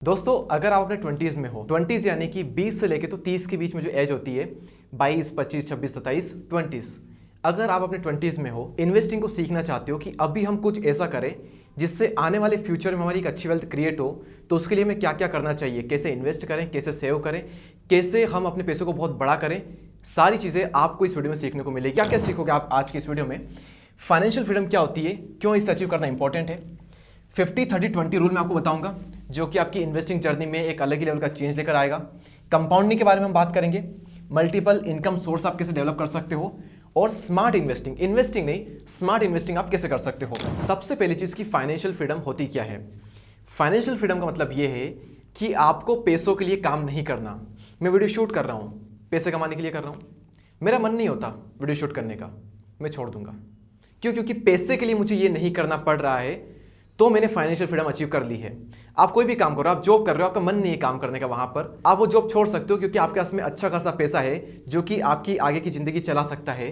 दोस्तों, अगर आप अपने 20s में हो, 20s यानी कि 20 से लेके तो 30 के बीच में जो एज होती है, 22, 25, 26, 27, 20s। अगर आप अपने 20s में हो, इन्वेस्टिंग को सीखना चाहते हो कि अभी हम कुछ ऐसा करें जिससे आने वाले फ्यूचर में हमारी एक अच्छी वेल्थ क्रिएट हो, तो उसके लिए हमें क्या क्या करना चाहिए, कैसे इन्वेस्ट करें, कैसे सेव करें, कैसे हम अपने पैसों को बहुत बड़ा करें, सारी चीज़ें आपको इस वीडियो में सीखने को मिलेगी। क्या क्या सीखोगे आप आज की इस वीडियो में? फाइनेंशियल फ्रीडम क्या होती है, क्यों इसे अचीव करना इंपॉर्टेंट है, 50-30-20 रूल मैं आपको बताऊंगा जो कि आपकी इन्वेस्टिंग जर्नी में एक अलग ही लेवल का चेंज लेकर आएगा। कंपाउंडिंग के बारे में हम बात करेंगे, मल्टीपल इनकम सोर्स आप कैसे डेवलप कर सकते हो, और स्मार्ट इन्वेस्टिंग नहीं, स्मार्ट इन्वेस्टिंग आप कैसे कर सकते हो। सबसे पहली चीज की फाइनेंशियल फ्रीडम होती क्या है? फाइनेंशियल फ्रीडम का मतलब यह है कि आपको पैसों के लिए काम नहीं करना। मैं वीडियो शूट कर रहा हूं, पैसे कमाने के लिए कर रहा हूं, मेरा मन नहीं होता वीडियो शूट करने का, मैं छोड़ दूंगा। क्यों? क्योंकि पैसे के लिए मुझे ये नहीं करना पड़ रहा है, तो मैंने फाइनेंशियल फ्रीडम अचीव कर ली है। आप कोई भी काम करो, आप जॉब कर रहे हो, आपका मन नहीं है काम करने का, वहां पर आप वो जॉब छोड़ सकते हो क्योंकि आपके पास में अच्छा खासा पैसा है जो कि आपकी आगे की जिंदगी चला सकता है,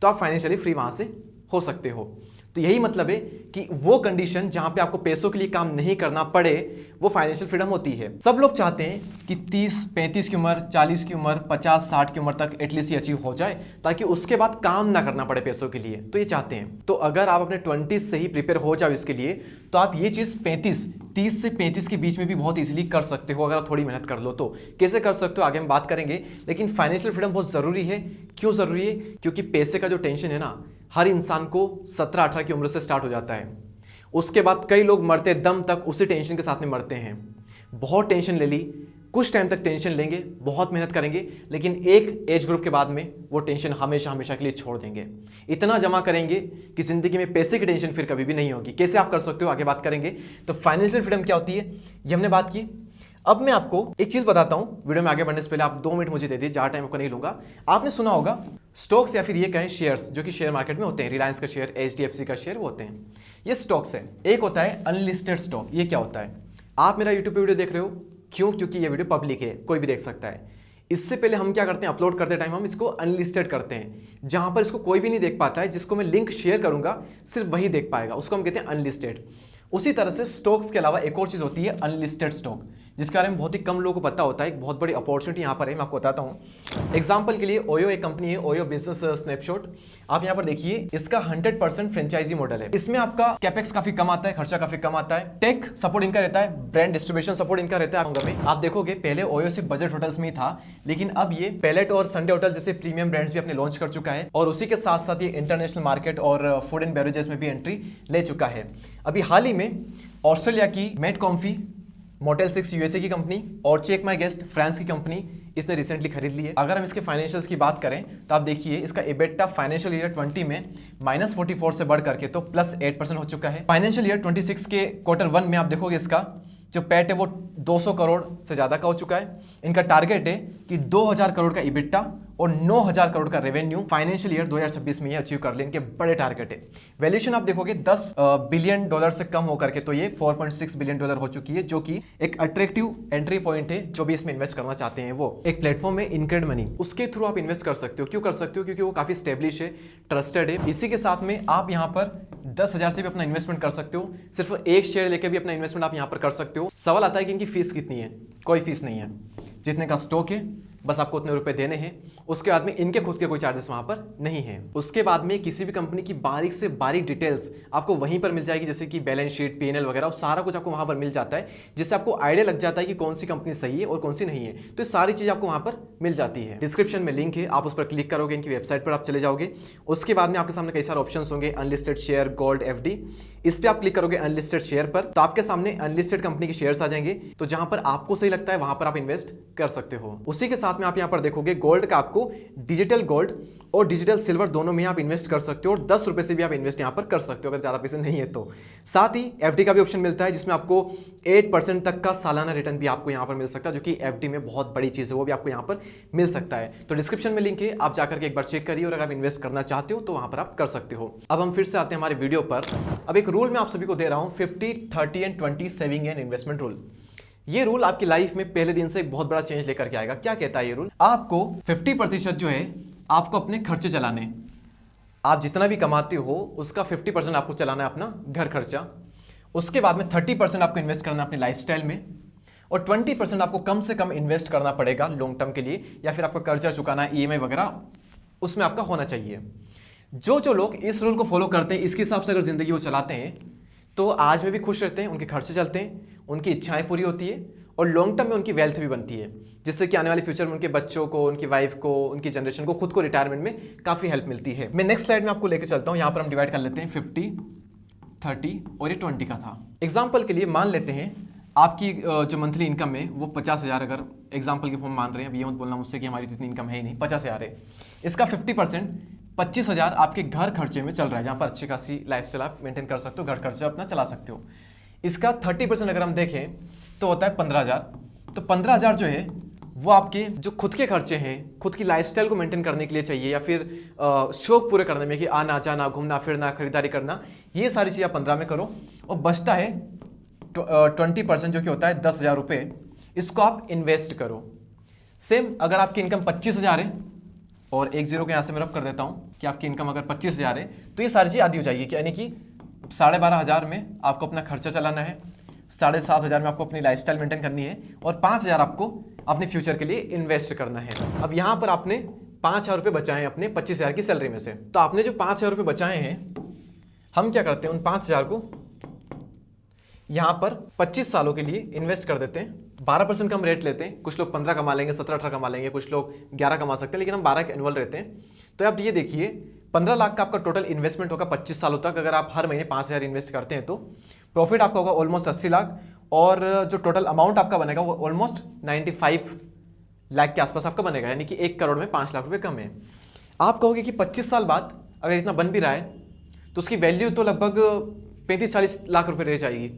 तो आप फाइनेंशियली फ्री वहां से हो सकते हो। तो यही मतलब है कि वो कंडीशन जहां पे आपको पैसों के लिए काम नहीं करना पड़े, वो फाइनेंशियल फ्रीडम होती है। सब लोग चाहते हैं कि 30-35 की उम्र, 40 की उम्र, 50-60 की उम्र तक एटलीस्ट ये अचीव हो जाए, ताकि उसके बाद काम ना करना पड़े पैसों के लिए, तो ये चाहते हैं। तो अगर आप अपने 20s से ही प्रिपेयर हो जाओ इसके लिए, तो आप ये चीज 30 से 35 के बीच में भी बहुत इजीली कर सकते हो, अगर आप थोड़ी मेहनत कर लो तो। कैसे कर सकते हो आगे हम बात करेंगे, लेकिन फाइनेंशियल फ्रीडम बहुत जरूरी है। क्यों जरूरी है? क्योंकि पैसे का जो टेंशन है ना, हर इंसान को 17-18 की उम्र से स्टार्ट हो जाता है। उसके बाद कई लोग मरते दम तक उसी टेंशन के साथ में मरते हैं। बहुत टेंशन ले ली, कुछ टाइम तक टेंशन लेंगे, बहुत मेहनत करेंगे, लेकिन एक एज ग्रुप के बाद में वो टेंशन हमेशा हमेशा के लिए छोड़ देंगे। इतना जमा करेंगे कि जिंदगी में पैसे की टेंशन फिर कभी भी नहीं होगी। कैसे आप कर सकते हो आगे बात करेंगे। तो फाइनेंशियल फ्रीडम क्या होती है ये हमने बात की। अब मैं आपको एक चीज बताता हूं, वीडियो में आगे बढ़ने से पहले आप 2 मिनट मुझे दे दीजिए, ज्यादा टाइम आपको नहीं लूंगा। आपने सुना होगा स्टॉक्स या फिर ये कहें शेयर्स, जो कि शेयर मार्केट में होते हैं, रिलायंस का शेयर, HDFC का शेयर, वो होते हैं। ये स्टॉक्स है। एक होता है अनलिस्टेड स्टॉक। ये क्या होता है? आप मेरा यूट्यूब पे वीडियो देख रहे हो, क्यों? क्योंकि ये वीडियो पब्लिक है, कोई भी देख सकता है। इससे पहले हम क्या करते हैं, अपलोड करते टाइम हम इसको अनलिस्टेड करते हैं, जहां पर इसको कोई भी नहीं देख पाता है। जिसको मैं लिंक शेयर करूंगा सिर्फ वही देख पाएगा, उसको हम कहते हैं अनलिस्टेड। उसी तरह से स्टॉक्स के अलावा एक और चीज होती है अनलिस्टेड स्टॉक, जिसके बारे में बहुत ही कम लोगों को पता होता है। एक बहुत बड़ी अपॉर्चुनिटी यहाँ पर है, मैं आपको बताता हूँ। एग्जांपल के लिए ओयो एक कंपनी है, ओयो बिजनेस स्नैपशॉट। आप यहाँ पर देखिए, इसका 100% फ्रेंचाइजी मॉडल है। इसमें आपका कैपेक्स काफी कम आता है, खर्चा काफी कम आता है, टेक सपोर्ट इनका रहता है, ब्रांड डिस्ट्रीब्यूशन सपोर्ट इनका रहता है। आप देखोगे पहले ओयो सिर्फ बजट होटल्स में ही था, लेकिन अब ये पैलेट और संडे होटल जैसे प्रीमियम ब्रांड्स भी अपने लॉन्च कर चुका है, और उसी के साथ साथ ये इंटरनेशनल मार्केट और फूड एंड बेवरेजेस में भी एंट्री ले चुका है। अभी हाल ही में ऑस्ट्रेलिया की मेट कॉम्फी, मोटेल 6 यूएसए की कंपनी, और चेक माई गेस्ट फ्रांस की कंपनी इसने रिसेंटली खरीद ली है। अगर हम इसके फाइनेंशियल्स की बात करें तो आप देखिए, इसका एबिटा फाइनेंशियल ईयर 20 में -44 से बढ़ करके तो +8% हो चुका है। फाइनेंशियल ईयर 26 के Q1 में आप देखोगे इसका जो पैट है वो 200 करोड़ से ज्यादा का हो चुका है। इनका टारगेट है कि 2000 करोड़ का इबिटा और 9000 करोड़ का रेवेन्यू फाइनेंशियल ईयर 2026 में ये अचीव कर ले। इनके बड़े टारगेट है। वैल्यूएशन आप देखोगे $10 बिलियन से कम होकर के तो ये $4.6 बिलियन हो चुकी है, जो कि एक अट्रैक्टिव एंट्री पॉइंट है जो भी इसमें इन्वेस्ट करना चाहते हैं। वो एक प्लेटफॉर्म है इनक्रेड मनी, उसके थ्रू आप इन्वेस्ट कर सकते हो। क्यों कर सकते हो? क्योंकि वो काफी स्टेब्लिश है, ट्रस्टेड है। इसी के साथ में आप यहाँ पर 10,000 से भी अपना इन्वेस्टमेंट कर सकते हो। सिर्फ एक शेयर लेकर भी अपना इन्वेस्टमेंट आप यहाँ पर कर सकते हो। सवाल आता है कि इनकी फीस कितनी है? कोई फीस नहीं है, जितने का स्टॉक है बस आपको उतने रुपए देने हैं। उसके बाद में इनके खुद के कोई चार्जेस वहां पर नहीं है। उसके बाद में किसी भी कंपनी की बारीक से बारीक डिटेल्स आपको वहीं पर मिल जाएगी, जैसे कि बैलेंस शीट, P&L वगैरह, सारा कुछ आपको वहां पर मिल जाता है, जिससे आपको आइडिया लग जाता है कि कौन सी कंपनी सही है और कौन सी नहीं है। तो ये सारी चीज आपको वहां पर मिल जाती है। डिस्क्रिप्शन में लिंक है, आप उस पर क्लिक करोगे, इनकी वेबसाइट पर आप चले जाओगे। उसके बाद में आपके सामने कई सारे ऑप्शन होंगे, अनलिस्टेड शेयर, गोल्ड, FD। इस पर आप क्लिक करोगे अनलिस्टेड शेयर पर, तो आपके सामने अनलिस्टेड कंपनी के शेयर्स आ जाएंगे। तो जहां पर आपको सही लगता है वहां पर आप इन्वेस्ट कर सकते हो। उसी के साथ में आप यहाँ पर देखोगे गोल्ड का, आपको डिजिटल गोल्ड और डिजिटल सिल्वर दोनों में आप इन्वेस्ट कर सकते हो, और 10 रुपए से भी आप इन्वेस्ट यहां पर कर सकते हो अगर ज्यादा पैसे नहीं है तो। साथ ही FD का भी ऑप्शन मिलता है, जिसमें आपको 8% तक का सालाना रिटर्न भी आपको यहां पर मिल सकता है, जो कि FD में बहुत बड़ी चीज है, वो भी आपको यहां पर मिल सकता है। तो डिस्क्रिप्शन में लिंक है, आप जाकर के एक बार चेक करिए, और अगर आप इन्वेस्ट करना चाहते हो तो वहां पर आप कर सकते हो। अब हम फिर से आते हैं हमारे वीडियो पर। अब एक रूल मैं आप सभी को दे रहा हूं, 50-30-20 सेविंग एंड इन्वेस्टमेंट रूल। ये रूल आपकी लाइफ में पहले दिन से एक बहुत बड़ा चेंज लेकर के आएगा। क्या कहता है ये रूल? आपको 50% जो है आपको अपने खर्चे चलाने, आप जितना भी कमाते हो उसका 50% आपको चलाना है अपना घर खर्चा। उसके बाद में 30% आपको इन्वेस्ट करना है अपने लाइफस्टाइल में, और 20% आपको कम से कम इन्वेस्ट करना पड़ेगा लॉन्ग टर्म के लिए, या फिर आपका कर्जा चुकाना, ईएमआई वगैरह उसमें आपका होना चाहिए। जो लोग इस रूल को फॉलो करते हैं, इसके हिसाब से अगर जिंदगी वो चलाते हैं, तो आज में भी खुश रहते हैं, उनके खर्चे चलते हैं, उनकी इच्छाएं पूरी होती है और लॉन्ग टर्म में उनकी वेल्थ भी बनती है, जिससे कि आने वाले फ्यूचर में उनके बच्चों को, उनकी वाइफ को, उनकी जनरेशन को, खुद को रिटायरमेंट में काफी हेल्प मिलती है। मैं नेक्स्ट स्लाइड में आपको लेकर चलता हूं। यहां पर हम डिवाइड कर लेते हैं 50, 30 और ये 20 का था। एग्जाम्पल के लिए मान लेते हैं आपकी जो मंथली इनकम है वो 50,000, अगर एग्जाम्पल के फॉर्म मान रहे हैं, अब ये मत बोलना मुझसे कि हमारी जितनी इनकम है ही नहीं, 50,000 है। इसका 50% 25,000 आपके घर खर्चे में चल रहा है, जहां पर अच्छी खासी लाइफस्टाइल आप मेंटेन कर सकते हो, घर खर्चा अपना चला सकते हो। इसका 30% अगर हम देखें तो होता है 15,000। तो 15,000 जो है वो आपके जो खुद के खर्चे हैं, खुद की लाइफस्टाइल को मेंटेन करने के लिए चाहिए, या फिर शौक पूरे करने में, कि आना जाना, घूमना फिरना, खरीदारी करना, ये सारी चीज़ें आप 15 में करो। और बचता है 20% जो कि होता है 10,000 रुपये, इसको आप इन्वेस्ट करो। सेम अगर आपकी इनकम 25,000 है, और एक जीरो के यहाँ से मैं रब कर देता हूँ कि आपकी इनकम अगर 25,000 है, तो ये सारी चीज़ आधी हो जाएगी, यानी कि 12,500 में आपको अपना खर्चा चलाना है, 7,500 में आपको अपनी लाइफस्टाइल मेंटेन करनी है, और 5,000 आपको अपने फ्यूचर के लिए इन्वेस्ट करना है। अब यहाँ पर आपने 5,000 रुपये बचाए अपने 25,000 की सैलरी में से। तो आपने जो 5,000 रुपये बचाए हैं, हम क्या करते हैं, उन 5,000 को यहाँ पर 25 सालों के लिए इन्वेस्ट कर देते हैं। 12% का हम रेट लेते हैं, कुछ लोग 15 कमा लेंगे, 17-18 कमा लेंगे, कुछ लोग 11 कमा सकते हैं, लेकिन हम 12 के एनुअल रहते हैं। तो आप ये देखिए 15 लाख का आपका टोटल इन्वेस्टमेंट होगा 25 सालों तक। अगर आप हर महीने 5,000 इन्वेस्ट करते हैं तो प्रॉफिट आपका होगा ऑलमोस्ट 80 लाख, और जो टोटल अमाउंट आपका बनेगा वो ऑलमोस्ट 95 लाख के आसपास आपका बनेगा, यानी कि 1 करोड़ में 5 लाख रुपए कम है। आप कहोगे कि 25 साल बाद अगर इतना बन भी रहा है तो उसकी वैल्यू तो लगभग 35-40 लाख रुपए रह जाएगी।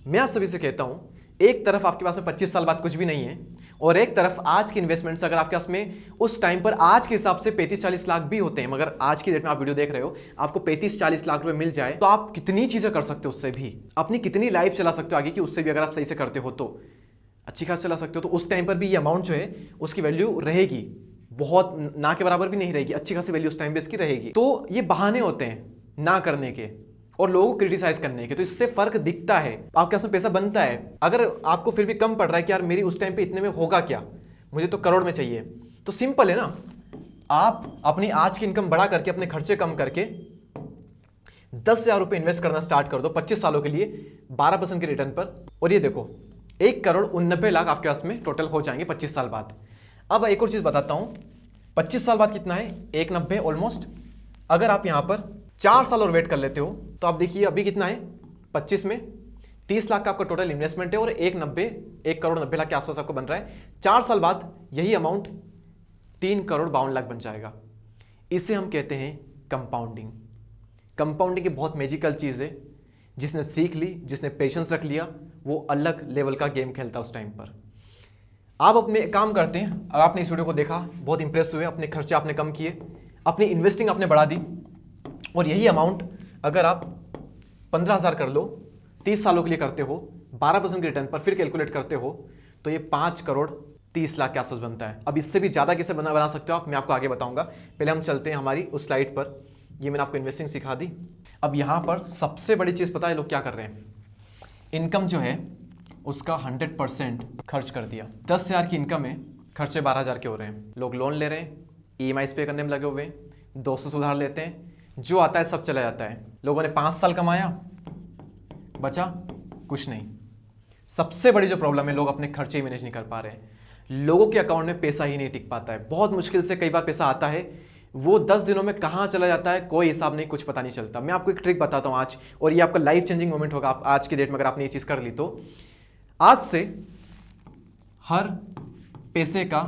मैं आप सभी से कहता हूं, एक तरफ आपके पास में 25 साल बाद कुछ भी नहीं है, और एक तरफ आज की इन्वेस्टमेंट्स अगर आपके पास में उस टाइम पर आज के हिसाब से 35-40 लाख भी होते हैं, मगर आज की डेट में आप वीडियो देख रहे हो, आपको 35-40 लाख रुपए मिल जाए तो आप कितनी चीजें कर सकते हो उससे भी, अपनी कितनी लाइफ चला सकते हो आगे की, उससे भी अगर आप सही से करते हो तो अच्छी खास चला सकते हो। तो उस टाइम पर भी ये अमाउंट जो है उसकी वैल्यू रहेगी, बहुत ना के बराबर भी नहीं रहेगी, अच्छी खासी वैल्यू उस टाइम पे इसकी रहेगी। तो ये बहाने होते हैं ना करने के और लोगों को क्रिटिसाइज करने के, तो इससे फर्क दिखता है, आपके उसमें पैसा बनता है। अगर आपको फिर भी कम पड़ रहा है कि यार मेरी उस टाइम पे इतने में होगा क्या, मुझे तो करोड़ में चाहिए, तो सिंपल है ना, आप अपनी आज की इनकम बढ़ा करके, अपने खर्चे कम करके 10,000 रुपये इन्वेस्ट करना स्टार्ट कर दो 25 सालों के लिए 12% के रिटर्न पर, और ये देखो 1,89,00,000 आपके पास में टोटल हो जाएंगे 25 साल बाद। अब एक और चीज बताता हूं, 25 साल बाद कितना है, 1,90,000 ऑलमोस्ट। अगर आप यहां पर 4 साल और वेट कर लेते हो तो आप देखिए अभी कितना है, 25 में 30 लाख का आपका टोटल इन्वेस्टमेंट है, और 1,90,00,000 के आसपास आपको बन रहा है। 4 साल बाद यही अमाउंट 3,52,00,000 बन जाएगा। इसे हम कहते हैं कंपाउंडिंग। कंपाउंडिंग की बहुत मैजिकल चीज है, जिसने सीख ली, जिसने पेशेंस रख लिया, वो अलग लेवल का गेम खेलता उस टाइम पर। आप अपने काम करते हैं, अगर आपने इस वीडियो को देखा, बहुत इंप्रेस हुए, अपने खर्चे आपने कम किए, अपनी इन्वेस्टिंग आपने बढ़ा दी, और यही अमाउंट अगर आप 15,000 कर लो, 30 सालों के लिए करते हो, 12% के रिटर्न पर फिर कैलकुलेट करते हो, तो ये 5,30,00,000 के आसपास बनता है। अब इससे भी ज्यादा कैसे बना सकते हो आप, मैं आपको आगे बताऊंगा। पहले हम चलते हैं हमारी उस स्लाइड पर। ये मैंने आपको इन्वेस्टिंग सिखा दी। अब यहां पर सबसे बड़ी चीज पता है लोग क्या कर रहे हैं, इनकम जो है उसका 100% खर्च कर दिया। 10,000 की इनकम है, खर्चे 12,000 के हो रहे हैं। लोग लोन ले रहे हैं, EMI पे करने में लगे हुए हैं, 200 से उधार लेते हैं, जो आता है सब चला जाता है। लोगों ने 5 साल कमाया, बचा कुछ नहीं। सबसे बड़ी जो प्रॉब्लम है, लोग अपने खर्चे ही मैनेज नहीं कर पा रहे हैं। लोगों के अकाउंट में पैसा ही नहीं टिक पाता है, बहुत मुश्किल से कई बार पैसा आता है, वो 10 दिनों में कहां चला जाता है कोई हिसाब नहीं, कुछ पता नहीं चलता। मैं आपको एक ट्रिक बताता हूं आज, और ये आपका लाइफ चेंजिंग मोमेंट होगा। आप आज की डेट में अगर आपने ये चीज कर ली तो आज से हर पैसे का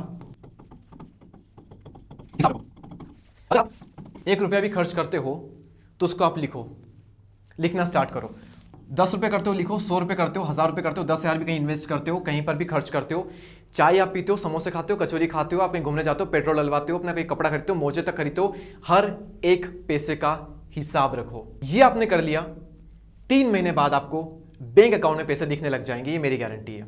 अगर आप 1 रुपया भी खर्च करते हो तो उसको आप लिखना स्टार्ट करो। 10 रुपये करते हो लिखो, 100 रुपये करते हो, 1,000 रुपये करते हो, 10,000 भी कहीं इन्वेस्ट करते हो, कहीं पर भी खर्च करते हो, चाय आप पीते हो, समोसे खाते हो, कचौरी खाते हो, आप कहीं घूमने जाते हो, पेट्रोल डलवाते हो, अपना कोई कपड़ा खरीदते हो, मोजे तक खरीदते हो, हर एक पैसे का हिसाब रखो। ये आपने कर लिया, 3 महीने बाद आपको बैंक अकाउंट में पैसे दिखने लग जाएंगे, ये मेरी गारंटी है।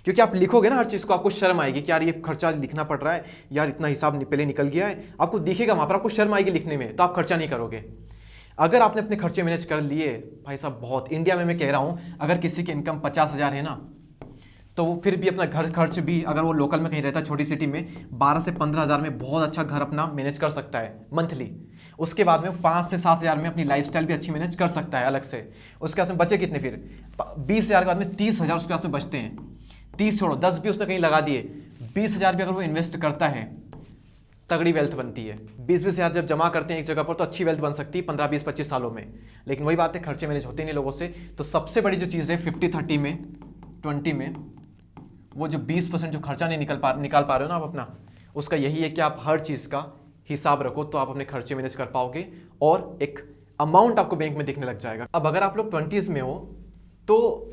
क्योंकि आप लिखोगे ना हर चीज को, आपको शर्म आएगी कि यार ये खर्चा लिखना पड़ रहा है, यार इतना हिसाब पहले निकल गया है, आपको दिखेगा वहां पर, आपको शर्म आएगी लिखने में, तो आप खर्चा नहीं करोगे। अगर आपने अपने खर्चे मैनेज कर लिए भाई साहब, बहुत, इंडिया में मैं कह रहा हूं, अगर किसी की इनकम 50,000 है ना, तो वो फिर भी अपना घर खर्च भी, अगर वो लोकल में कहीं रहता है छोटी सिटी में, 12 से 15 हज़ार में बहुत अच्छा घर अपना मैनेज कर सकता है मंथली। उसके बाद में 5 से 7 हज़ार में अपनी लाइफस्टाइल भी अच्छी मैनेज कर सकता है अलग से। उसके बाद में बचे कितने फिर, 20 हज़ार के बाद में 30 हज़ार उसके पास में बचते हैं। 30 छोड़ो, 10 भी उसने कहीं लगा दिए, 20 हज़ार भी अगर वो इन्वेस्ट करता है, तगड़ी वेल्थ बनती है। 20-20 हज़ार जब जमा करते हैं एक जगह पर तो अच्छी वेल्थ बन सकती है 15-20-25 सालों में। लेकिन वही बात है, खर्चे मैनेज होते नहीं लोगों से। तो सबसे बड़ी जो चीज़ है 50-30 में 20 में, वो जो 20% जो खर्चा नहीं निकाल पा रहे हो ना आप अपना, उसका यही है कि आप हर चीज़ का हिसाब रखो, तो आप अपने खर्चे मैनेज कर पाओगे और एक अमाउंट आपको बैंक में दिखने लग जाएगा। अब अगर आप लोग 20s में हो तो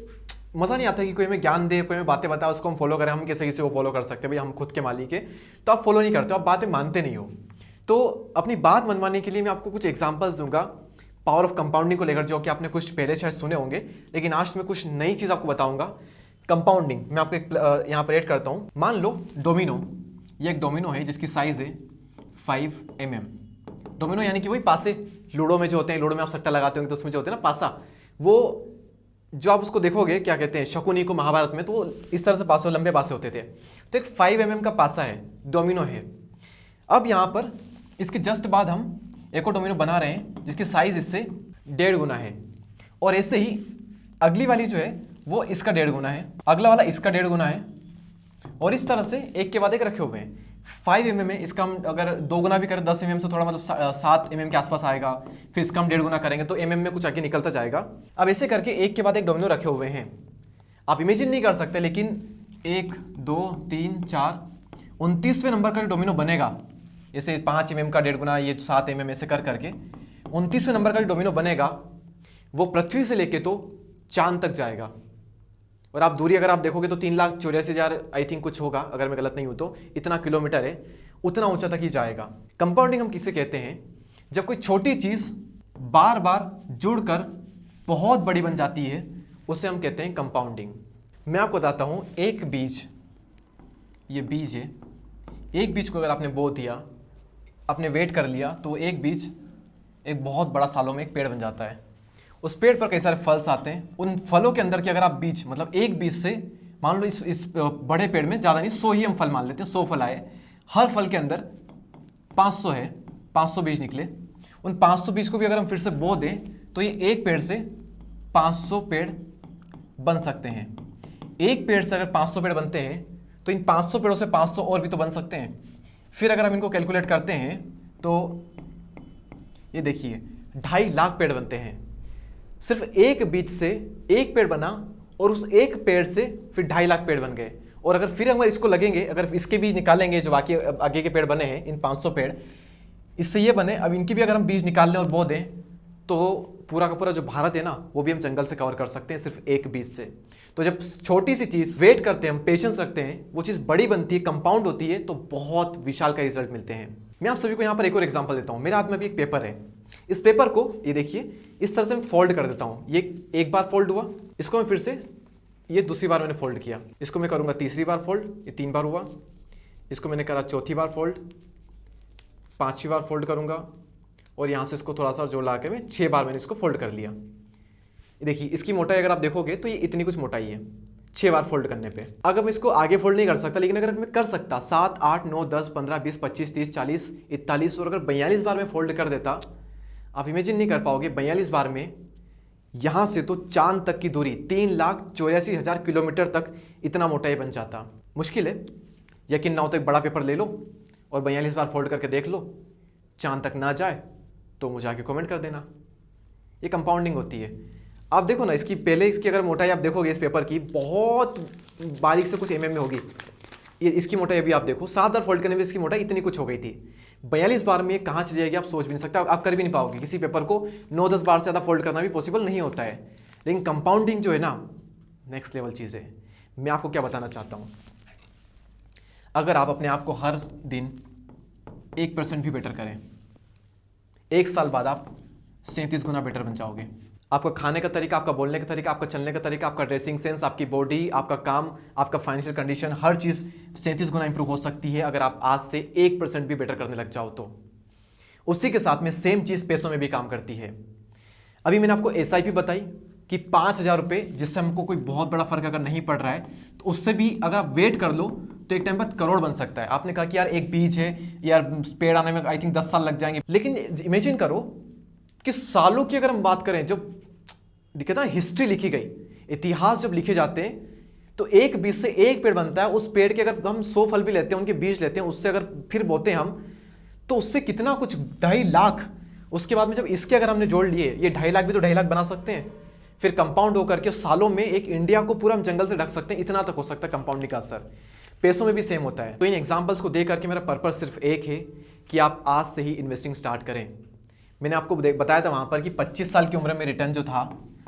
मज़ा नहीं आता कि कोई हमें ज्ञान दे, कोई हमें बातें बताए, उसको हम फॉलो करें। हम कैसे किसी को फॉलो कर सकते हैं, भाई हम खुद के मालिक है, तो आप फॉलो नहीं करते हो, आप बातें मानते नहीं हो। तो अपनी बात मनवाने के लिए मैं आपको कुछ एग्जांपल्स दूंगा पावर ऑफ कंपाउंडिंग को लेकर, जो कि आपने कुछ पहले शायद सुने होंगे, लेकिन आज मैं कुछ नई चीज़ आपको बताऊंगा। कंपाउंडिंग मैं आपको एक यहाँ पर ऐड करता हूँ। मान लो डोमिनो, ये एक डोमिनो है जिसकी साइज है 5 mm। डोमिनो यानी कि वही पासे, लूडो में जो होते हैं, लूडो में आप सट्टा लगाते होंगे तो उसमें जो होते हैं ना पासा, वो जो आप उसको देखोगे क्या कहते हैं, शकुनी को महाभारत में, तो वो इस तरह से पासे, लंबे पासे होते थे। तो एक 5 mm का पासा है, डोमिनो है। अब यहाँ पर इसके जस्ट बाद हम एक और डोमिनो बना रहे हैं जिसकी साइज इससे 1.5 गुना है, और ऐसे ही अगली वाली जो है वो इसका 1.5 गुना है, अगला वाला इसका 1.5 गुना है, और इस तरह से एक के बाद एक रखे हुए हैं। 5 mm में इसका हम अगर 2 गुना भी करें 10 mm से थोड़ा, मतलब 7 mm के आसपास आएगा। फिर इसका हम 1.5 गुना करेंगे तो mm में कुछ आगे निकलता जाएगा। अब ऐसे करके एक के बाद एक डोमिनो रखे हुए हैं। आप इमेजिन नहीं कर सकते, लेकिन 1 2 3 4 29वें नंबर का डोमिनो बनेगा। जैसे 5 mm का 1.5 गुना, ये 7 mm ऐसे कर करके 29वें नंबर का जो डोमिनो बनेगा वो पृथ्वी से लेके तो चांद तक जाएगा। और आप दूरी अगर आप देखोगे तो 3,84,000 आई थिंक कुछ होगा, अगर मैं गलत नहीं हूं तो, इतना किलोमीटर है, उतना ऊंचा तक ही जाएगा। कंपाउंडिंग हम किसे कहते हैं, जब कोई छोटी चीज बार बार जुड़कर बहुत बड़ी बन जाती है, उसे हम कहते हैं कंपाउंडिंग। मैं आपको बताता हूं, एक बीज, ये बीज है, एक बीज को अगर आपने बो दिया, आपने वेट कर लिया, तो एक बीज एक बहुत बड़ा सालों में एक पेड़ बन जाता है। उस पेड़ पर कई सारे फल्स आते हैं। उन फलों के अंदर की अगर आप बीज, मतलब एक बीज से मान लो इस बड़े पेड़ में ज़्यादा नहीं 100 ही हम फल मान लेते हैं, 100 फल आए, हर फल के अंदर 500 है, 500 बीज निकले। उन 500 बीज को भी अगर हम फिर से बो दें तो ये एक पेड़ से 500 पेड़ बन सकते हैं। एक पेड़ से अगर 500 पेड़ बनते हैं तो इन 500 पेड़ों से 500 और भी तो बन सकते हैं। फिर अगर हम इनको कैलकुलेट करते हैं तो ये देखिए 2.5 लाख पेड़ बनते हैं। सिर्फ एक बीज से एक पेड़ बना और उस एक पेड़ से फिर 2.5 लाख पेड़ बन गए। और अगर फिर हम इसको लगेंगे, अगर इसके बीज निकालेंगे जो बाकी आगे के पेड़ बने हैं, इन 500 पेड़, इससे ये बने, अब इनके भी अगर हम बीज निकाल लें और बो दें तो पूरा का पूरा जो भारत है ना, वो भी हम जंगल से कवर कर सकते हैं सिर्फ एक बीज से। तो जब छोटी सी चीज वेट करते हैं, हम पेशेंस रखते हैं, वो चीज बड़ी बनती है, कंपाउंड होती है, तो बहुत विशाल का रिजल्ट मिलते हैं। मैं आप सभी को यहाँ पर एक और एग्जाम्पल देता हूँ। मेरे हाथ में भी एक पेपर है। इस पेपर को ये देखिए इस तरह से मैं फोल्ड कर देता हूँ। ये एक बार फोल्ड हुआ, इसको मैं फिर से ये दूसरी बार मैंने फोल्ड किया, इसको मैं करूँगा तीसरी बार फोल्ड, ये 3 बार हुआ। इसको मैंने करा चौथी बार फोल्ड, 5वीं बार फोल्ड करूँगा, और यहाँ से इसको थोड़ा सा जोड़ ला के मैं 6 बार मैंने इसको फोल्ड कर लिया। देखिए इसकी मोटाई अगर आप देखोगे तो ये इतनी कुछ मोटाई है 6 बार फोल्ड करने पे। अगर मैं इसको आगे फोल्ड नहीं कर सकता, लेकिन अगर मैं कर सकता 7 8 9 10 15 20 25 30 40 41 और अगर 42 बार में फोल्ड कर देता, आप इमेजिन नहीं कर पाओगे 42 बार में यहाँ से तो चांद तक की दूरी 3,84,000 किलोमीटर तक इतना मोटाई बन जाता। मुश्किल है, यकीन ना हो तो एक बड़ा पेपर ले लो और 42 बार फोल्ड करके देख लो, चांद तक ना जाए तो मुझे आके कमेंट कर देना। ये कंपाउंडिंग होती है। आप देखो ना, इसकी पहले इसकी अगर मोटाई आप देखोगे इस पेपर की, बहुत बारीक से कुछ mm में होगी। ये इसकी मोटाई अभी आप देखो, 7 बार फोल्ड करने में इसकी मोटाई इतनी कुछ हो गई थी। 42 बार में ये कहाँ चली जाएगी आप सोच भी नहीं सकते, आप कर भी नहीं पाओगे। किसी पेपर को 9-10 बार से ज़्यादा फोल्ड करना भी पॉसिबल नहीं होता है। लेकिन कंपाउंडिंग जो है ना, नेक्स्ट लेवल चीज़ है। मैं आपको क्या बताना चाहता हूँ, अगर आप अपने आप को हर दिन 1% भी बेटर करें, 1 साल बाद आप 37 गुना बेटर बन जाओगे। आपका खाने का तरीका, आपका बोलने का तरीका, आपका चलने का तरीका, आपका ड्रेसिंग सेंस, आपकी बॉडी, आपका काम, आपका फाइनेंशियल कंडीशन, हर चीज़ 37 गुना इंप्रूव हो सकती है अगर आप आज से 1% भी बेटर करने लग जाओ तो। उसी के साथ में सेम चीज़ पैसों में भी काम करती है। अभी मैंने आपको SIP बताई कि 5,000 रुपये, जिससे हमको कोई बहुत बड़ा फर्क अगर नहीं पड़ रहा है, तो उससे भी अगर आप वेट कर लो तो एक टाइम पर करोड़ बन सकता है। आपने कहा कि यार एक बीज है यार, पेड़ आने में आई थिंक 10 साल लग जाएंगे, लेकिन इमेजिन करो कि सालों की अगर हम बात करें, जब कहते हैं हिस्ट्री लिखी गई, इतिहास जब लिखे जाते हैं, तो एक बीज से एक पेड़ बनता है। उस पेड़ के अगर हम 100 फल भी लेते हैं, उनके बीज लेते हैं, उससे अगर फिर बोते हैं हम, तो उससे कितना कुछ 2.5 लाख, उसके बाद में जब इसके अगर हमने जोड़ लिए, ये 2.5 लाख भी तो 2.5 लाख बना सकते हैं, फिर कंपाउंड होकर के सालों में एक इंडिया को पूरा हम जंगल से ढक सकते हैं। इतना तक हो सकता है कंपाउंडिंग का असर। पैसों में भी सेम होता है। तो इन एग्जांपल्स को देख करके मेरा पर्पस सिर्फ एक है कि आप आज से ही इन्वेस्टिंग स्टार्ट करें। मैंने आपको बताया था वहां पर कि 25 साल की उम्र में रिटर्न जो था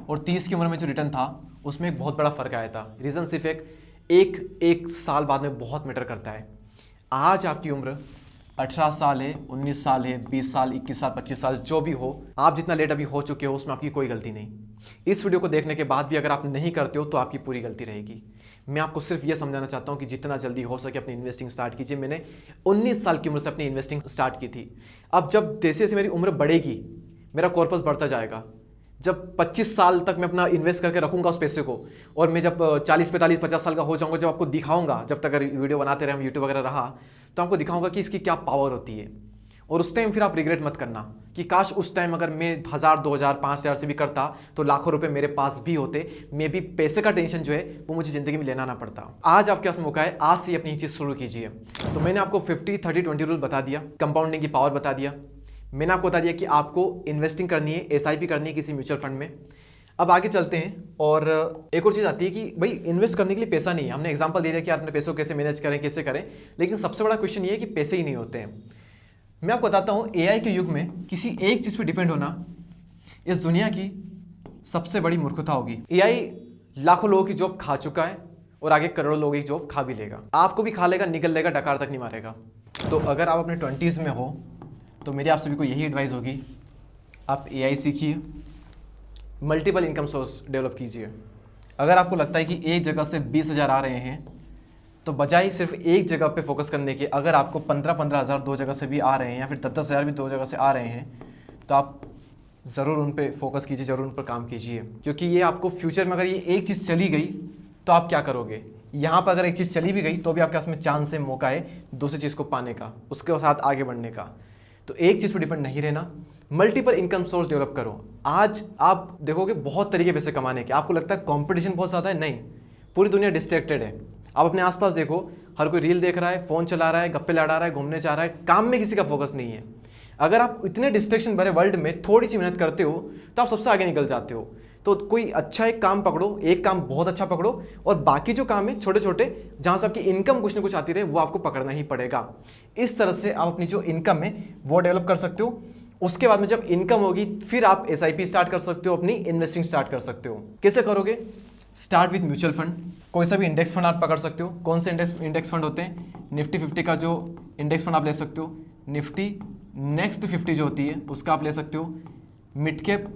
और 30 की उम्र में जो रिटर्न था, उसमें एक बहुत बड़ा फर्क आया था। रीजन सिर्फ एक साल बाद में बहुत मैटर करता है। आज आपकी उम्र 18 साल है, 19 साल है, 20 साल, 21 साल, 25 साल, जो भी हो, आप जितना लेट अभी हो चुके हो उसमें आपकी कोई गलती नहीं। इस वीडियो को देखने के बाद भी अगर आप नहीं करते हो तो आपकी पूरी गलती रहेगी। मैं आपको सिर्फ ये समझाना चाहता हूँ कि जितना जल्दी हो सके अपनी इन्वेस्टिंग स्टार्ट कीजिए। मैंने 19 साल की उम्र से अपनी इन्वेस्टिंग स्टार्ट की थी। अब जब जैसे जैसे मेरी उम्र बढ़ेगी, मेरा कॉर्पस बढ़ता जाएगा। जब 25 साल तक मैं अपना इन्वेस्ट करके रखूंगा उस पैसे को, और मैं जब 40, 45, 50 साल का हो जाऊंगा, जब आपको दिखाऊंगा, जब तक अगर वीडियो बनाते रहे, यूट्यूब वगैरह रहा, तो आपको दिखाऊंगा कि इसकी क्या पावर होती है। और उस टाइम फिर आप रिग्रेट मत करना कि काश उस टाइम अगर मैं 1000, 2000, 5000 से भी करता तो लाखों रुपए मेरे पास भी होते, मैं भी पैसे का टेंशन जो है वो मुझे जिंदगी में लेना ना पड़ता। आज आपके पास मौका है, आज से ही अपनी ये चीज़ शुरू कीजिए। तो मैंने आपको 50, 30, 20 रूल बता दिया, कंपाउंडिंग की पावर बता दिया, मैंने आपको बता दिया कि आपको इन्वेस्टिंग करनी है, SIP करनी है किसी म्यूचुअल फंड में। अब आगे चलते हैं। और एक और चीज़ आती है कि भाई इन्वेस्ट करने के लिए पैसा नहीं है। हमने एग्जांपल दे दिया कि आप अपने पैसों को कैसे मैनेज करें, कैसे करें, लेकिन सबसे बड़ा क्वेश्चन ये है कि पैसे ही नहीं होते हैं। मैं आपको बताता हूँ, AI के युग में किसी एक चीज़ पे डिपेंड होना इस दुनिया की सबसे बड़ी मूर्खता होगी। AI लाखों लोगों की जॉब खा चुका है और आगे करोड़ों लोगों की जॉब खा भी लेगा। आपको भी खा लेगा, निकल लेगा, डकार तक नहीं मारेगा। तो अगर आप अपने 20s में हो तो मेरी आप सभी को यही एडवाइस होगी, आप AI सीखिए, मल्टीपल इनकम सोर्स डेवलप कीजिए। अगर आपको लगता है कि एक जगह से 20,000 आ रहे हैं, तो बजाय सिर्फ एक जगह पे फोकस करने के, अगर आपको 15-15 हज़ार दो जगह से भी आ रहे हैं, या फिर 10-10 हज़ार भी दो जगह से आ रहे हैं, तो आप ज़रूर उन पे फोकस कीजिए, ज़रूर उन पर काम कीजिए। क्योंकि ये आपको फ्यूचर में अगर ये एक चीज़ चली गई तो आप क्या करोगे। यहाँ पर अगर एक चीज़ चली भी गई तो भी आपके पास में चांस है, मौका है दूसरी चीज़ को पाने का, उसके साथ आगे बढ़ने का। तो एक चीज़ पर डिपेंड नहीं रहना, मल्टीपल इनकम सोर्स डेवलप करो। आज आप देखोगे बहुत तरीके पैसे कमाने के। आपको लगता है कंपटीशन बहुत ज़्यादा है, नहीं, पूरी दुनिया डिस्ट्रैक्टेड है। आप अपने आसपास देखो, हर कोई रील देख रहा है, फ़ोन चला रहा है, गप्पे लड़ा रहा है, घूमने जा रहा है, काम में किसी का फोकस नहीं है। अगर आप इतने डिस्ट्रैक्शन भरे वर्ल्ड में थोड़ी सी मेहनत करते हो तो आप सबसे आगे निकल जाते हो। तो कोई अच्छा एक काम पकड़ो, एक काम बहुत अच्छा पकड़ो, और बाकी जो काम है छोटे छोटे, जहाँ से आपकी इनकम कुछ ना कुछ आती रहे, वो आपको पकड़ना ही पड़ेगा। इस तरह से आप अपनी जो इनकम है वो डेवलप कर सकते हो। उसके बाद में जब इनकम होगी फिर आप SIP स्टार्ट कर सकते हो, अपनी इन्वेस्टिंग स्टार्ट कर सकते हो। कैसे करोगे? Start with mutual fund. कोई सा भी इंडेक्स फंड आप पकड़ सकते हो। कौन से इंडेक्स फंड होते हैं? निफ्टी 50 का जो इंडेक्स फंड आप ले सकते हो, निफ्टी नेक्स्ट 50 जो होती है उसका आप ले सकते हो, मिड कैप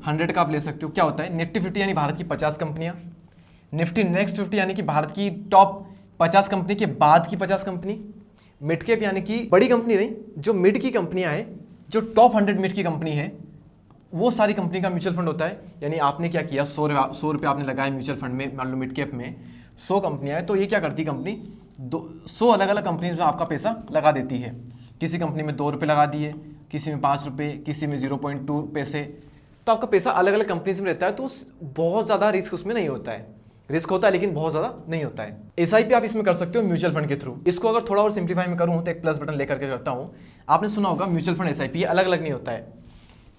100 का आप ले सकते हो। क्या होता है निफ्टी 50? यानी भारत की 50 कंपनियां। निफ्टी नेक्स्ट 50 यानी कि भारत की टॉप 50 कंपनी के बाद की 50 कंपनी। मिड कैप यानी कि बड़ी कंपनी नहीं, जो मिड की कंपनियां हैं, जो टॉप 100 मिड की कंपनी है, वो सारी कंपनी का म्यूचुअल फंड होता है। यानी आपने क्या किया, 100 रुपये आपने लगाए म्यूचुअल फंड में, मान लो मिड कैप में 100 कंपनियां हैं, तो ये क्या करती कंपनी, 100 अलग अलग कंपनीज में आपका पैसा लगा देती है। किसी कंपनी में 2 रुपये लगा दिए, किसी में 5 रुपये, किसी में 0.2 पैसे, तो आपका पैसा अलग अलग कंपनीज में रहता है। तो बहुत ज़्यादा रिस्क उसमें नहीं होता है। रिस्क होता है लेकिन बहुत ज़्यादा नहीं होता है। SIP आप इसमें कर सकते हो म्यूचुअल फंड के थ्रू। इसको अगर थोड़ा और सिंप्लीफाई में करूँ तो एक प्लस बटन लेकर के करता हूँ। आपने सुना होगा म्यूचुअल फंड SIP, ये अलग अलग नहीं होता है।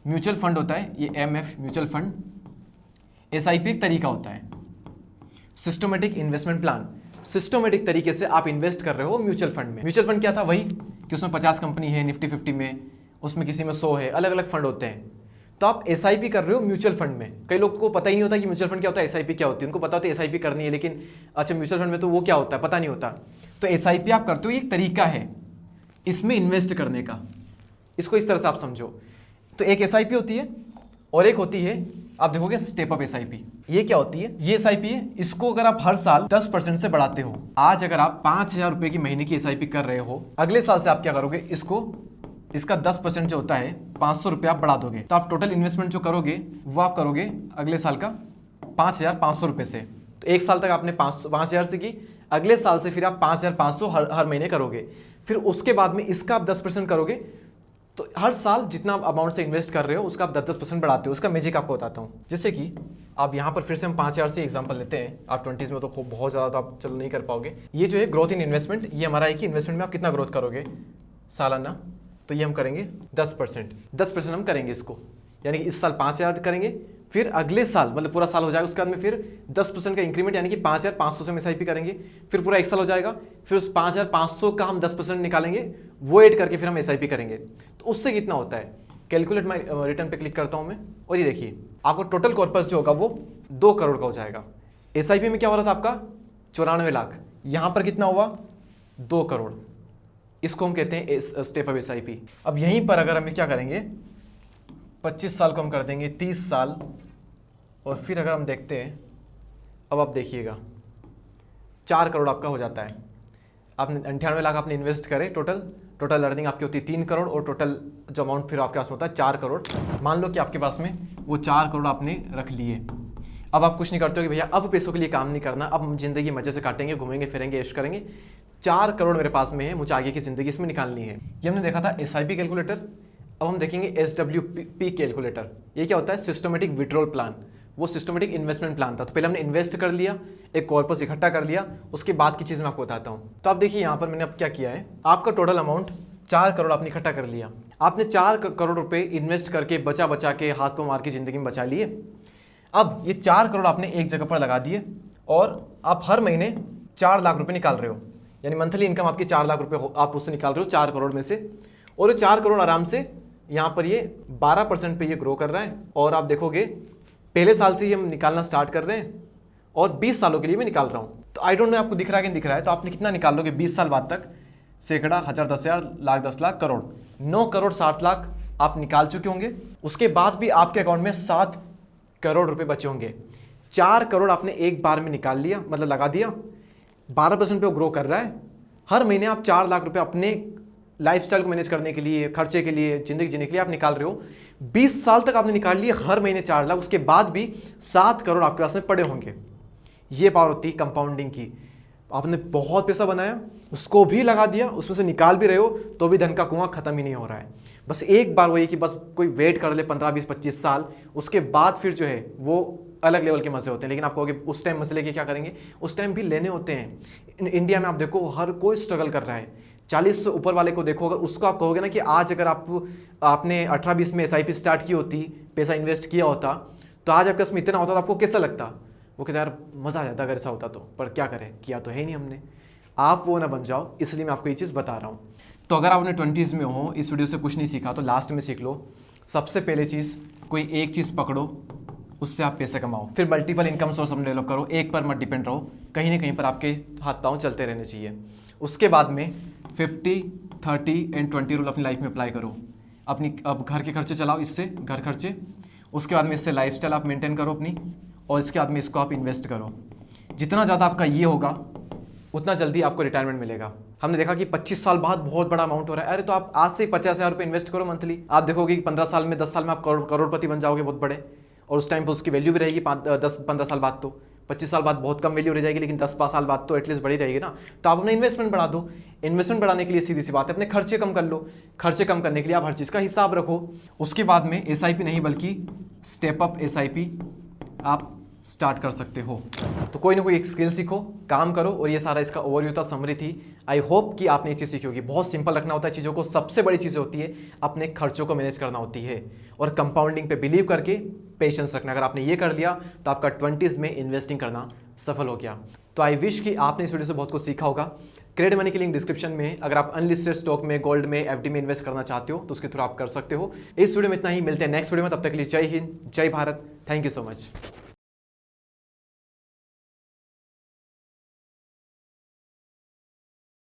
म्यूचुअल फंड होता है ये MF म्यूचुअल फंड, SIP एक तरीका होता है, सिस्टमेटिक इन्वेस्टमेंट प्लान। सिस्टमेटिक तरीके से आप इन्वेस्ट कर रहे हो म्यूचुअल फंड में। म्यूचुअल फंड क्या था, वही कि उसमें 50 कंपनी है निफ्टी 50 में, उसमें किसी में 100 है, अलग अलग फंड होते हैं। तो आप SIP कर रहे हो म्यूचुअल फंड में। कई लोग को पता ही नहीं होता कि म्यूचुअल फंड क्या होता है, SIP क्या होती है। उनको पता होता है SIP करनी है, लेकिन अच्छा म्यूचुअल फंड में तो वो क्या होता है पता नहीं होता। तो SIP आप करते हो, ये एक तरीका है इसमें इन्वेस्ट करने का। इसको इस तरह से आप समझो। तो एक SIP होती है और एक होती है, आप देखोगे स्टेप अप SIP। ये क्या होती है? ये SIP है, इसको अगर आप हर साल 10% से बढ़ाते हो। आज अगर आप 5,000 रुपए की महीने की SIP कर रहे हो, अगले साल से आप क्या करोगे, इसको इसका 10% जो होता है 500 रुपये आप बढ़ा दोगे, तो आप टोटल इन्वेस्टमेंट जो करोगे वो आप करोगे अगले साल का 5,500 रुपये से। तो एक साल तक आपने 5,000 से की, अगले साल से फिर आप 5,500 हर महीने करोगे। फिर उसके बाद में इसका आप 10% करोगे, तो हर साल जितना अमाउंट से इन्वेस्ट कर रहे हो उसका आप 10% बढ़ाते हो। उसका मैजिक आपको बताता हूँ। जैसे कि आप यहाँ पर फिर से हम 5,000 से एग्जांपल लेते हैं। आप 20s में तो खूब बहुत ज़्यादा तो आप चलो नहीं कर पाओगे। ये जो है ग्रोथ इन इन्वेस्टमेंट, ये हमारा है कि इन्वेस्टमेंट में आप कितना ग्रोथ करोगे सालाना, तो ये हम करेंगे 10% हम करेंगे इसको, यानी कि इस साल 5,000 करेंगे, फिर अगले साल मतलब पूरा साल हो जाएगा, उसके बाद में फिर 10% का इंक्रीमेंट यानी कि 5,500 से हम SIP करेंगे, फिर पूरा एक साल हो जाएगा, फिर उस 5,500 का हम 10% निकालेंगे, वो ऐड करके फिर हम SIP करेंगे। तो उससे कितना होता है, कैलकुलेट माई रिटर्न पे क्लिक करता हूँ मैं, और ये देखिए आपको टोटल कॉर्पस जो होगा वो 2 करोड़ का हो जाएगा। SIP में क्या हो रहा था आपका 94 लाख, यहाँ पर कितना हुआ 2 करोड़। इसको हम कहते हैं स्टेप अप SIP। अब यहीं पर अगर हम क्या करेंगे 25 साल को हम कर देंगे 30 साल, और फिर अगर हम देखते हैं, अब आप देखिएगा 4 करोड़ आपका हो जाता है। आपने 98 लाख आपने इन्वेस्ट करे, टोटल अर्निंग आपकी होती है 3 करोड़, और टोटल जो अमाउंट फिर आपके पास में होता है 4 करोड़। मान लो कि आपके पास में वो 4 करोड़ आपने रख लिए। अब आप कुछ नहीं करते हो कि भैया अब पैसों के लिए काम नहीं करना, अब हम जिंदगी मजे से काटेंगे, घूमेंगे फिरेंगे, ऐश करेंगे। 4 करोड़ मेरे पास में है, मुझे आगे की जिंदगी इसमें निकालनी है। ये हमने देखा था SIP कैलकुलेटर। अब हम देखेंगे SWP कैलकुलेटर। ये क्या होता है, सिस्टमेटिक विड्रॉल प्लान। वो सिस्टमेटिक इन्वेस्टमेंट प्लान था। तो पहले हमने इन्वेस्ट कर लिया, एक कॉर्पस इकट्ठा कर लिया, उसके बाद की चीज़ मैं आपको बताता हूँ। तो आप देखिए यहाँ पर मैंने अब क्या किया है, आपका टोटल अमाउंट 4 करोड़ आपने इकट्ठा कर लिया। आपने 4 करोड़ रुपए इन्वेस्ट करके बचा के हाथ पांव मार के जिंदगी में बचा लिए। अब ये 4 करोड़ आपने एक जगह पर लगा दिए, और आप हर महीने 4 लाख रुपए निकाल रहे हो, यानी मंथली इनकम आपकी 4 लाख रुपए आप उससे निकाल रहे हो 4 करोड़ में से। और ये 4 करोड़ आराम से यहाँ पर ये 12% पे ये ग्रो कर रहा है। और आप देखोगे पहले साल से ही हम निकालना स्टार्ट कर रहे हैं, और 20 सालों के लिए मैं निकाल रहा हूँ। तो आई डोंट नो आपको दिख रहा है कि नहीं दिख रहा है। तो आपने कितना निकाल लोगे 20 साल बाद तक, सैकड़ा, हजार, 10,000, लाख, 10 लाख, करोड़, 9 करोड़ 60 लाख आप निकाल चुके होंगे। उसके बाद भी आपके अकाउंट में 7 करोड़ रुपए बचे होंगे। 4 करोड़ आपने एक बार में निकाल लिया, मतलब लगा दिया, 12% पे वो ग्रो कर रहा है। हर महीने आप 4 लाख रुपए अपने लाइफस्टाइल को मैनेज करने के लिए, खर्चे के लिए, जिंदगी जीने के लिए आप निकाल रहे हो। 20 साल तक आपने निकाल लिए, हर महीने 4 लाख, उसके बाद भी 7 करोड़ आपके पास में पड़े होंगे। ये पावर होती है कंपाउंडिंग की। आपने बहुत पैसा बनाया, उसको भी लगा दिया, उसमें से निकाल भी रहे हो, तो भी धन का कुआं खत्म ही नहीं हो रहा है। बस एक बार वही कि बस कोई वेट कर ले 15, 20, 25 साल, उसके बाद फिर जो है वो अलग लेवल के मजे होते हैं। लेकिन आप कहोगे उस टाइम मसले के क्या करेंगे, उस टाइम भी लेने होते हैं। इंडिया में आप देखो हर कोई स्ट्रगल कर रहा है। 40 से ऊपर वाले को देखो, उसको आप कहोगे ना कि आज अगर आपने 18-20 में SIP स्टार्ट की होती, पैसा इन्वेस्ट किया होता, तो आज आपके पास में इतना होता, तो आपको कैसा लगता? वो कहता यार मज़ा आ जाता अगर ऐसा होता तो, पर क्या करें, किया तो है ही नहीं हमने। आप वो ना बन जाओ, इसलिए मैं आपको ये चीज़ बता रहा हूँ। तो अगर आपने 20s में हो, इस वीडियो से कुछ नहीं सीखा, तो लास्ट में सीख लो। सबसे पहले चीज़, कोई एक चीज़ पकड़ो, उससे आप पैसे कमाओ। फिर मल्टीपल इनकम सोर्स हम डेवलप करो, एक पर मत डिपेंड रहो, कहीं ना कहीं पर आपके हाथ पाँव चलते रहने चाहिए। उसके बाद में 50, 30 एंड 20 रूल अपनी लाइफ में अप्लाई करो। अपनी अब घर के खर्चे चलाओ, इससे घर खर्चे, उसके बाद में इससे लाइफस्टाइल आप मेंटेन करो अपनी, और इसके बाद में इसको आप इन्वेस्ट करो। जितना ज़्यादा आपका ये होगा उतना जल्दी आपको रिटायरमेंट मिलेगा। हमने देखा कि 25 साल बाद बहुत बड़ा अमाउंट हो रहा है। अरे तो आप आज से 50,000 रुपये इन्वेस्ट करो मंथली, आप देखोगे कि 15 साल में, 10 साल में आप करोड़पति बन जाओगे, बहुत बड़े। और उस टाइम पर उसकी वैल्यू भी रहेगी 10-15 साल बाद। तो 25 साल बाद बहुत कम वैल्यू रह जाएगी, लेकिन 10 साल बाद तो एटलीस्ट बढ़ी रहेगी ना। तो आप अपना इन्वेस्टमेंट बढ़ा दो। इन्वेस्टमेंट बढ़ाने के लिए सीधी सी बात है, अपने खर्चे कम कर लो। खर्चे कम करने के लिए आप हर चीज़ का हिसाब रखो। उसके बाद में SIP नहीं बल्कि स्टेप अप SIP आप स्टार्ट कर सकते हो। तो कोई ना कोई एक स्किल सीखो, काम करो। और ये सारा इसका ओवरव्यू था, समरी थी। आई होप कि आपने ये चीज़ सीखी होगी। बहुत सिंपल रखना होता है चीज़ों को। सबसे बड़ी चीज़ होती है अपने खर्चों को मैनेज करना होती है, और कंपाउंडिंग पे बिलीव करके पेशेंस रखना। अगर आपने ये कर लिया तो आपका 20s में इन्वेस्टिंग करना सफल हो गया। तो आई विश कि आपने इस वीडियो से बहुत कुछ सीखा होगा। क्रेडिट मनी की लिंक डिस्क्रिप्शन में। अगर आप अनलिस्टेड स्टॉक में, गोल्ड में, FD में इन्वेस्ट करना चाहते हो तो उसके थ्रू आप कर सकते हो। इस वीडियो में इतना ही, मिलते हैं नेक्स्ट वीडियो में। तब तक के लिए जय हिंद, जय Bharat, thank you so much.